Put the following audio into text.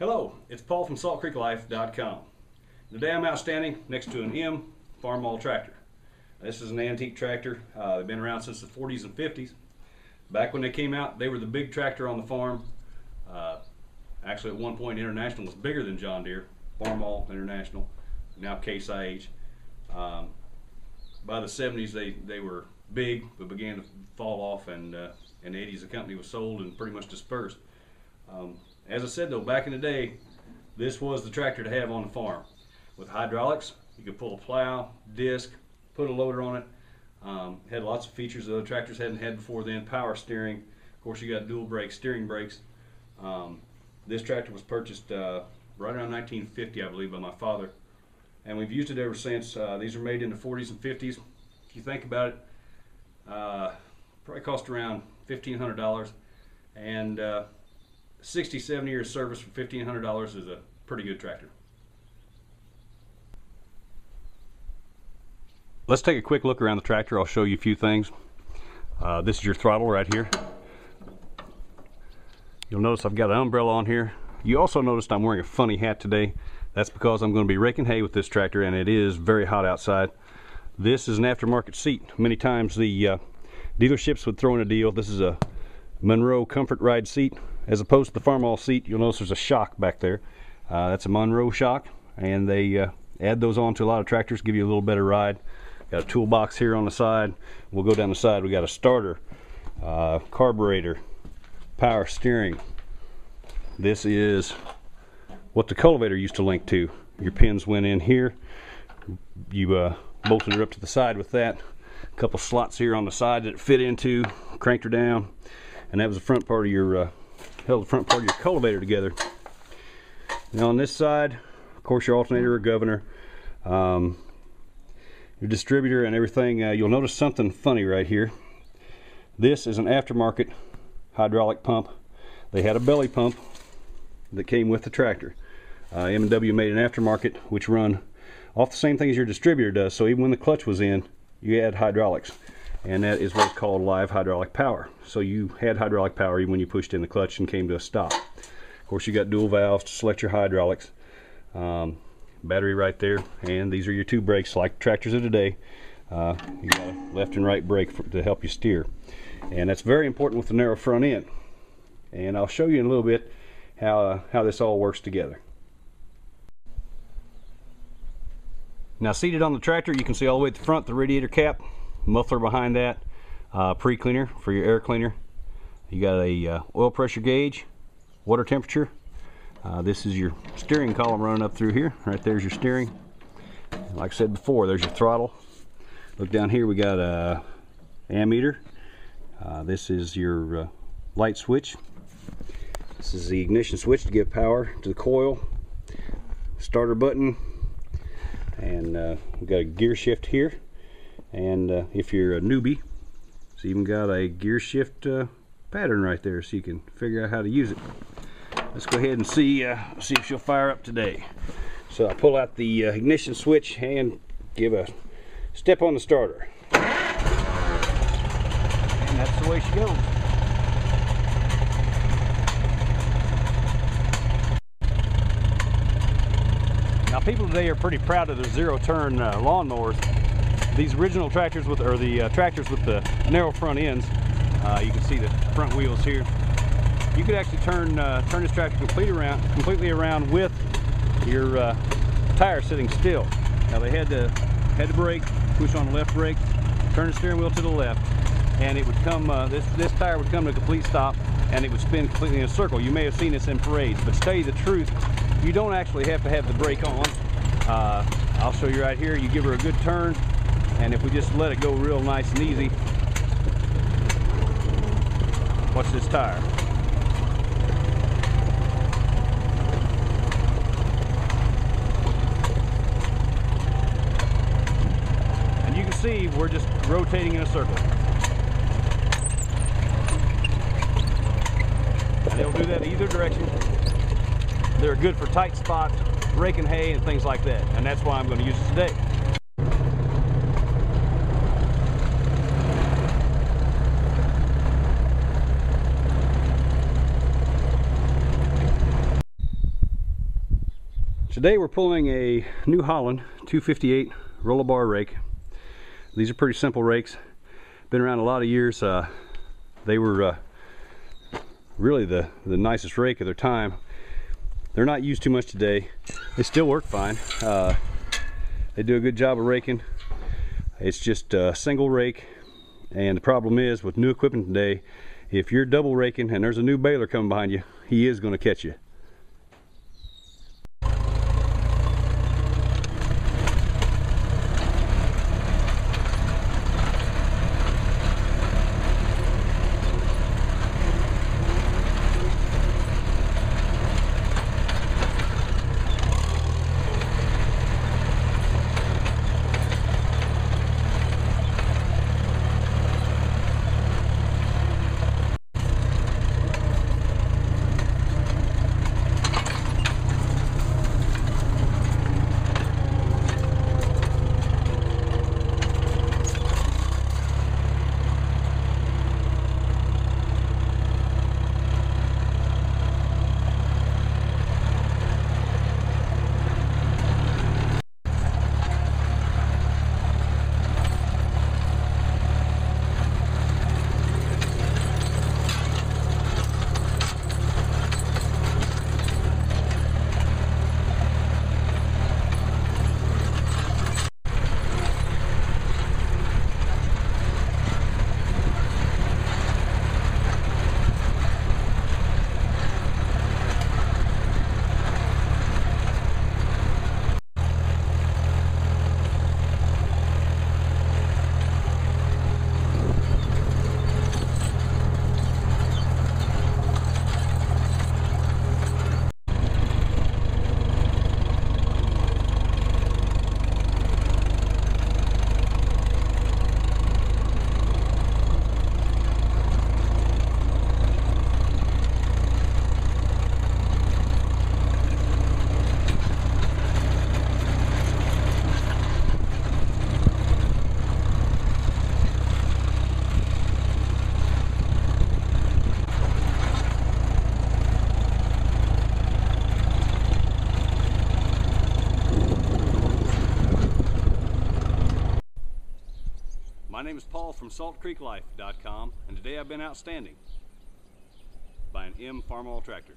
Hello, it's Paul from saltcreeklife.com. Today I'm out standing next to an M Farmall tractor. This is an antique tractor. They've been around since the 40s and 50s. Back when they came out, they were the big tractor on the farm. Actually, at one point, International was bigger than John Deere. Farmall International, now Case IH. By the 70s, they were big, but began to fall off, and in the 80s, the company was sold and pretty much dispersed. As I said though, back in the day, this was the tractor to have on the farm. With hydraulics, you could pull a plow, disc, put a loader on it. Had lots of features that other tractors hadn't had before then. Power steering, of course you got dual brakes, steering brakes. This tractor was purchased right around 1950, I believe, by my father. And we've used it ever since. These were made in the 40s and 50s. If you think about it, probably cost around $1,500. And 60-70 years service for $1,500 is a pretty good tractor. Let's take a quick look around the tractor. I'll show you a few things. This is your throttle right here. You'll notice I've got an umbrella on here. You also noticed I'm wearing a funny hat today. That's because I'm going to be raking hay with this tractor, and it is very hot outside. This is an aftermarket seat. Many times the dealerships would throw in a deal. This is a Monroe Comfort Ride seat. As opposed to the Farmall seat, you'll notice there's a shock back there. That's a Monroe shock, and they add those on to a lot of tractors, give you a little better ride. Got a toolbox here on the side. We'll go down the side. We got a starter, carburetor, power steering. This is what the cultivator used to link to. Your pins went in here. You bolted her up to the side with that. A couple slots here on the side that it fit into. Cranked her down, and that was the front part of your held the front part of your cultivator together. Now on this side, of course, your alternator or governor, your distributor and everything. You'll notice something funny right here. This is an aftermarket hydraulic pump. They had a belly pump that came with the tractor. M&W made an aftermarket which run off the same thing as your distributor does, so even when the clutch was in, you had hydraulics. And that is what's called live hydraulic power. So you had hydraulic power even when you pushed in the clutch and came to a stop. Of course, you got dual valves to select your hydraulics. Battery right there, and these are your two brakes like tractors of today. You got a left and right brake to help you steer. And that's very important with the narrow front end. And I'll show you in a little bit how this all works together. Now, seated on the tractor, you can see all the way at the front the radiator cap. Muffler behind that, pre-cleaner for your air cleaner. You got a oil pressure gauge, water temperature. This is your steering column running up through here. Right there's your steering. Like I said before, there's your throttle. Look down here, we got a ammeter. This is your light switch. This is the ignition switch to give power to the coil. Starter button, and we got a gear shift here. And if you're a newbie, it's even got a gear shift pattern right there, so you can figure out how to use it. Let's go ahead and see if she'll fire up today. So I pull out the ignition switch and give a step on the starter. And that's the way she goes. Now, people today are pretty proud of their zero-turn lawnmowers. These original tractors with, or the tractors with the narrow front ends, you can see the front wheels here. You could actually turn this tractor completely around with your tire sitting still. Now they had to brake, push on the left brake, turn the steering wheel to the left, and it would come. This tire would come to a complete stop, and it would spin completely in a circle. You may have seen this in parades, but to tell you the truth, you don't actually have to have the brake on. I'll show you right here. You give her a good turn. And if we just let it go real nice and easy, watch this tire. And you can see we're just rotating in a circle. And it'll do that either direction. They're good for tight spots, raking hay, and things like that. And that's why I'm going to use it today. Today we're pulling a New Holland 258 roller bar rake. These are pretty simple rakes. Been around a lot of years. They were really the nicest rake of their time. They're not used too much today. They still work fine. They do a good job of raking. It's just a single rake, and the problem is with new equipment today, if you're double raking and there's a new baler coming behind you, he is going to catch you. My name is Paul from saltcreeklife.com, and today I've been outstanding by an M Farmall tractor.